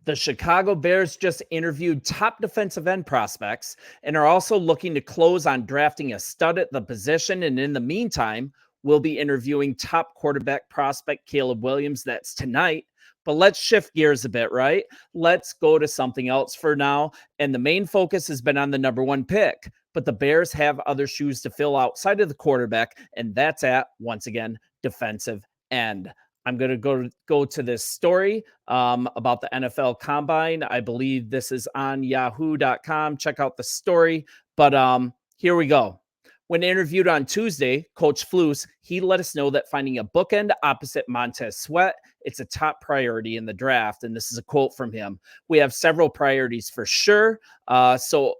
The Chicago Bears just interviewed top defensive end prospects and are also looking to close on drafting a stud at the position. And in the meantime, we'll be interviewing top quarterback prospect Caleb Williams. That's tonight. But let's shift gears a bit, right? Let's go to something else for now. And the main focus has been on the number one pick. But the Bears have other shoes to fill outside of the quarterback, and that's at, once again, defensive end. I'm going to go to this story about the NFL Combine. I believe this is on yahoo.com. Check out the story. But here we go. When interviewed on Tuesday, Coach Flus, he let us know that finding a bookend opposite Montez Sweat, it's a top priority in the draft. And this is a quote from him. We have several priorities for sure. So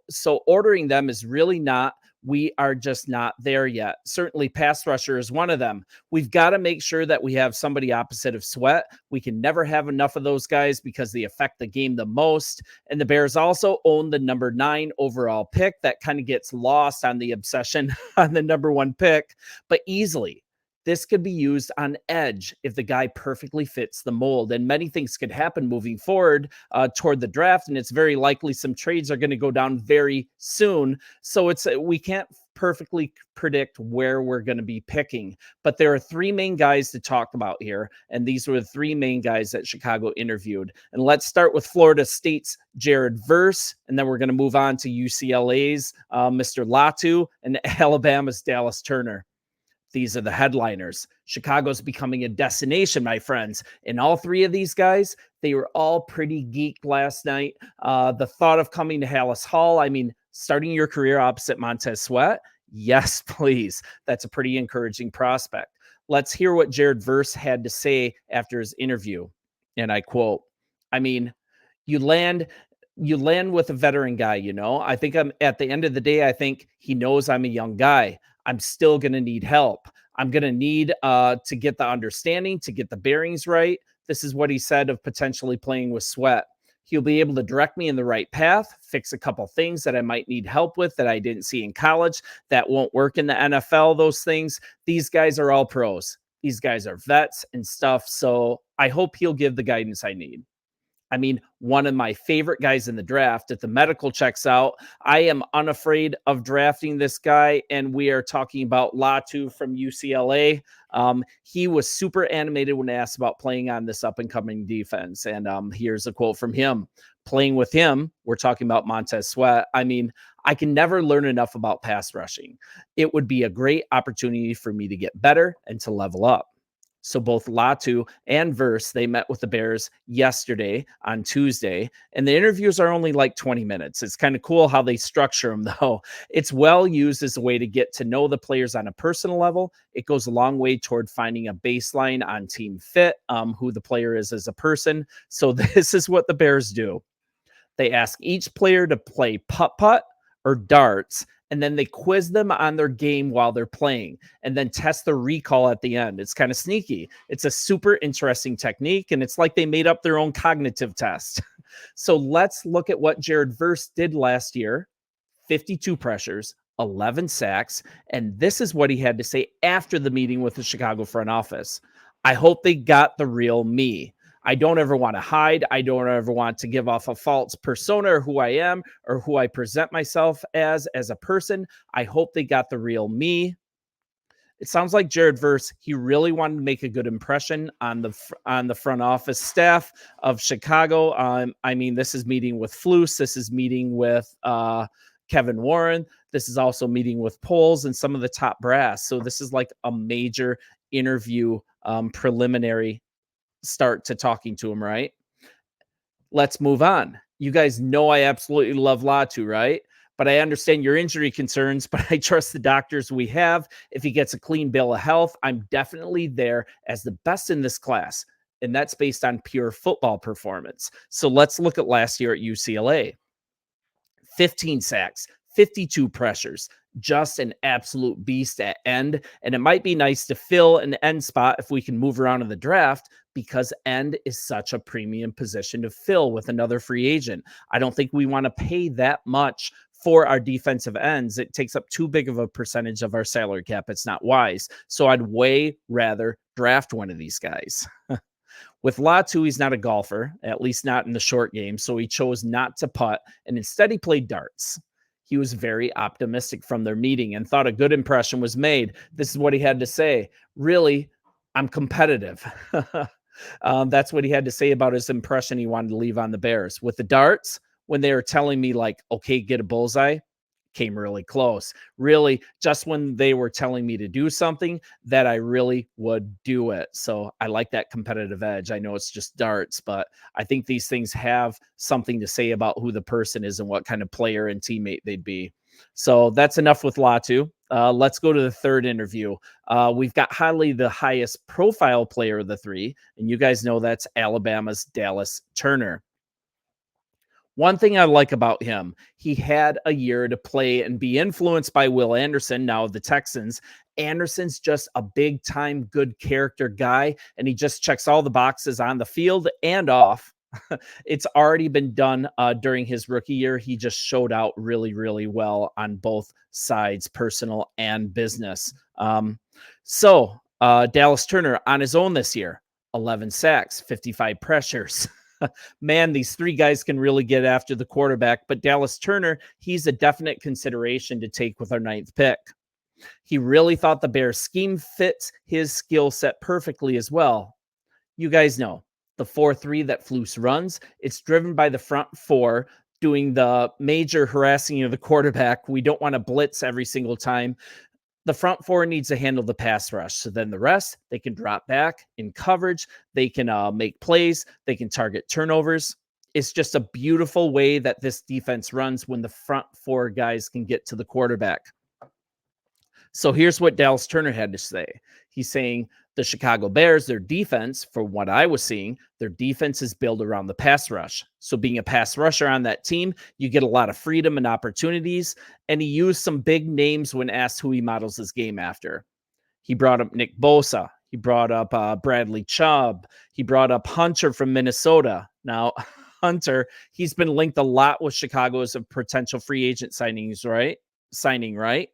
ordering them is really not. We are just not there yet. Certainly pass rusher is one of them. We've got to make sure that we have somebody opposite of Sweat. We can never have enough of those guys because they affect the game the most. And the Bears also own the number 9 overall pick. That kind of gets lost on the obsession on the number 1 pick, but easily. This could be used on edge if the guy perfectly fits the mold, and many things could happen moving forward toward the draft. And it's very likely some trades are going to go down very soon. So we can't perfectly predict where we're going to be picking, but there are 3 main guys to talk about here. And these were the 3 main guys that Chicago interviewed. And let's start with Florida State's Jared Verse. And then we're going to move on to UCLA's Mr. Latu and Alabama's Dallas Turner. These are the headliners. Chicago's becoming a destination, my friends. And all 3 of these guys, they were all pretty geeked last night. The thought of coming to Hallis Hall, I mean, starting your career opposite Montez Sweat, yes, please. That's a pretty encouraging prospect. Let's hear what Jared Verse had to say after his interview. And I quote, I mean, you land with a veteran guy, you know. I think at the end of the day, I think he knows I'm a young guy. I'm still going to need help. I'm going to need to get the understanding, to get the bearings right. This is what he said of potentially playing with Sweat. He'll be able to direct me in the right path, fix a couple things that I might need help with that I didn't see in college that won't work in the NFL, those things. These guys are all pros. These guys are vets and stuff. So I hope he'll give the guidance I need. I mean, one of my favorite guys in the draft. If the medical checks out, I am unafraid of drafting this guy. And we are talking about Latu from UCLA. He was super animated when asked about playing on this up-and-coming defense. And here's a quote from him. Playing with him, we're talking about Montez Sweat. I mean, I can never learn enough about pass rushing. It would be a great opportunity for me to get better and to level up. So both Latu and Verse, they met with the Bears yesterday on Tuesday, and the interviews are only like 20 minutes. It's kind of cool how they structure them, though. It's well used as a way to get to know the players on a personal level. It goes a long way toward finding a baseline on team fit, who the player is as a person. So this is what the Bears do. They ask each player to play putt-putt or darts, and then they quiz them on their game while they're playing and then test their recall at the end. It's kind of sneaky. It's a super interesting technique, and it's like they made up their own cognitive test. So let's look at what Jared Verse did last year. 52 pressures, 11 sacks, and this is what he had to say after the meeting with the Chicago front office. I hope they got the real me. I don't ever want to hide. I don't ever want to give off a false persona or who I am or who I present myself as a person. I hope they got the real me. It sounds like Jared Verse, he really wanted to make a good impression on the front office staff of Chicago. I mean, this is meeting with Flus. This is meeting with Kevin Warren. This is also meeting with Poles and some of the top brass. So this is like a major interview preliminary start to talking to him, right? Let's move on. You guys know I absolutely love Latu, right? But I understand your injury concerns, but I trust the doctors we have. If he gets a clean bill of health, I'm definitely there as the best in this class. And that's based on pure football performance. So let's look at last year at UCLA. 15 sacks, 52 pressures, just an absolute beast at end. And it might be nice to fill an end spot if we can move around in the draft, because end is such a premium position to fill with another free agent. I don't think we want to pay that much for our defensive ends. It takes up too big of a percentage of our salary cap. It's not wise. So I'd way rather draft one of these guys. With Latu, he's not a golfer, at least not in the short game, so he chose not to putt and instead he played darts. He was very optimistic from their meeting and thought a good impression was made. This is what he had to say. Really, I'm competitive. That's what he had to say about his impression he wanted to leave on the Bears. With the darts, when they were telling me, like, okay, get a bullseye, came really close. Really, just when they were telling me to do something, that I really would do it. So I like that competitive edge. I know it's just darts, but I think these things have something to say about who the person is and what kind of player and teammate they'd be. So that's enough with Latu. Let's go to the third interview. We've got Hadley, the highest profile player of the three, and you guys know that's Alabama's Dallas Turner. One thing I like about him, he had a year to play and be influenced by Will Anderson, now the Texans. Anderson's just a big time good character guy, and he just checks all the boxes on the field and off. It's already been done during his rookie year. He just showed out really, really well on both sides, personal and business. Dallas Turner on his own this year, 11 sacks, 55 pressures. Man, these three guys can really get after the quarterback, but Dallas Turner, he's a definite consideration to take with our 9th pick. He really thought the Bears scheme fits his skill set perfectly as well. You guys know the 4-3 that Flus runs, it's driven by the front four doing the major harassing of the quarterback. We don't want to blitz every single time. The front four needs to handle the pass rush. So then the rest, they can drop back in coverage. They can make plays. They can target turnovers. It's just a beautiful way that this defense runs when the front four guys can get to the quarterback. So here's what Dallas Turner had to say. He's saying the Chicago Bears, their defense, for what I was seeing, their defense is built around the pass rush. So being a pass rusher on that team, you get a lot of freedom and opportunities. And he used some big names when asked who he models his game after. He brought up Nick Bosa. He brought up Bradley Chubb. He brought up Hunter from Minnesota. Now, Hunter, he's been linked a lot with Chicago as a potential free agent signings, right?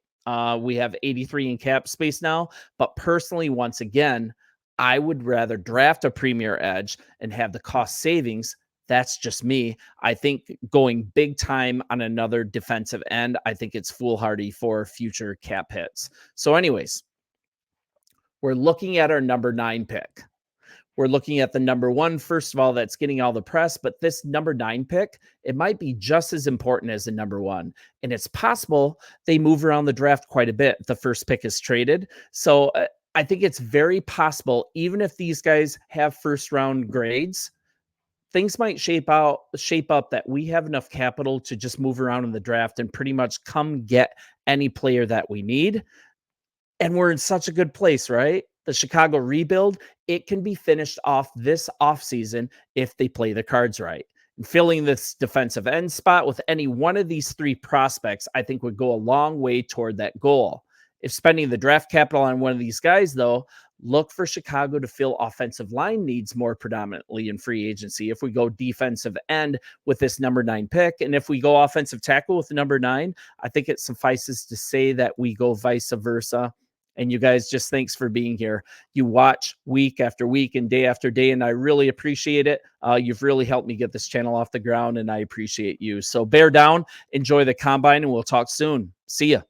We have 83 in cap space now, but personally, once again, I would rather draft a premier edge and have the cost savings. That's just me. I think going big time on another defensive end, I think it's foolhardy for future cap hits. So anyways, we're looking at our number 9 pick. We're looking at the number 1, first of all, that's getting all the press, but this number 9 pick, it might be just as important as the number 1. And it's possible they move around the draft quite a bit. The first pick is traded. So I think it's very possible, even if these guys have first round grades, things might shape up that we have enough capital to just move around in the draft and pretty much come get any player that we need. And we're in such a good place, right? The Chicago rebuild, it can be finished off this offseason if they play the cards right. And filling this defensive end spot with any one of these 3 prospects, I think would go a long way toward that goal. If spending the draft capital on one of these guys, though, look for Chicago to fill offensive line needs more predominantly in free agency. If we go defensive end with this number 9 pick, and if we go offensive tackle with the number 9, I think it suffices to say that we go vice versa. And you guys, just thanks for being here. You watch week after week and day after day, and I really appreciate it. You've really helped me get this channel off the ground, and I appreciate you. So bear down, enjoy the combine, and we'll talk soon. See ya.